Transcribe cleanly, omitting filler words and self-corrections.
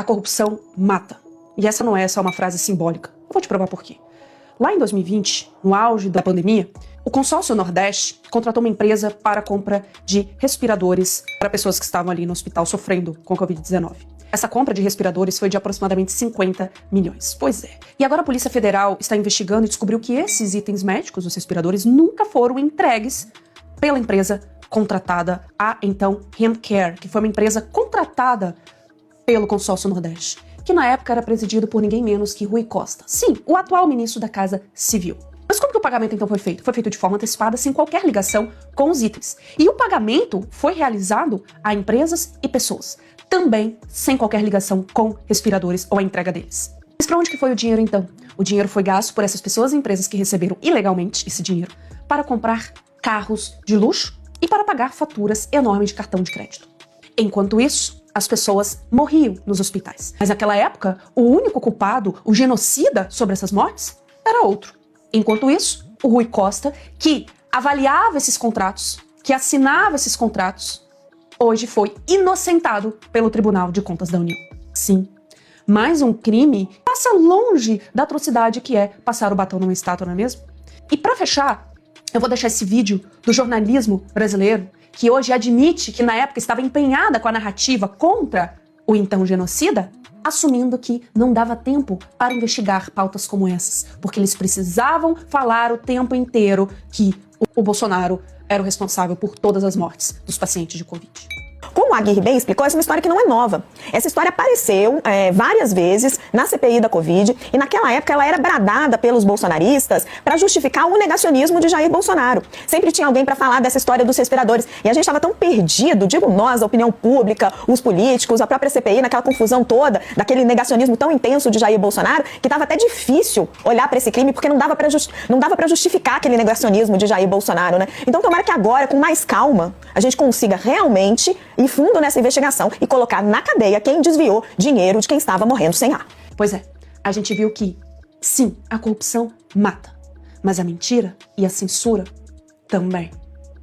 corrupção mata. E essa não é só uma frase simbólica. Eu vou te provar por quê. Lá em 2020, no auge da pandemia, o Consórcio Nordeste contratou uma empresa para a compra de respiradores para pessoas que estavam ali no hospital sofrendo com a Covid-19. Essa compra de respiradores foi de aproximadamente 50 milhões. Pois é. E agora a Polícia Federal está investigando e descobriu que esses itens médicos, os respiradores, nunca foram entregues pela empresa contratada, a então Handcare, que foi uma empresa contratada pelo Consórcio Nordeste, que na época era presidido por ninguém menos que Rui Costa. Sim, o atual ministro da Casa Civil. Mas como que o pagamento então foi feito? Foi feito de forma antecipada, sem qualquer ligação com os itens. E o pagamento foi realizado a empresas e pessoas, também sem qualquer ligação com respiradores ou a entrega deles. Mas para onde que foi o dinheiro então? O dinheiro foi gasto por essas pessoas e empresas que receberam ilegalmente esse dinheiro para comprar carros de luxo e para pagar faturas enormes de cartão de crédito. Enquanto isso, as pessoas morriam nos hospitais. Mas naquela época, o único culpado, o genocida sobre essas mortes, era outro. Enquanto isso, o Rui Costa, que avaliava esses contratos, que assinava esses contratos, hoje foi inocentado pelo Tribunal de Contas da União. Sim, mais um crime passa longe da atrocidade que é passar o batom numa estátua, não é mesmo? E para fechar, eu vou deixar esse vídeo do jornalismo brasileiro, que hoje admite que na época estava empenhada com a narrativa contra o então genocida, assumindo que não dava tempo para investigar pautas como essas, porque eles precisavam falar o tempo inteiro que o Bolsonaro era o responsável por todas as mortes dos pacientes de Covid. Como a Aguirre bem explicou, essa é uma história que não é nova. Essa história apareceu várias vezes na CPI da Covid e naquela época ela era bradada pelos bolsonaristas para justificar o negacionismo de Jair Bolsonaro. Sempre tinha alguém para falar dessa história dos respiradores e a gente estava tão perdido, digo nós, a opinião pública, os políticos, a própria CPI, naquela confusão toda, daquele negacionismo tão intenso de Jair Bolsonaro, que estava até difícil olhar para esse crime porque não dava para justificar aquele negacionismo de Jair Bolsonaro, né? Então tomara que agora, com mais calma, a gente consiga realmente ir fundo nessa investigação e colocar na cadeia quem desviou dinheiro de quem estava morrendo sem ar. Pois é, a gente viu que, sim, a corrupção mata, mas a mentira e a censura também.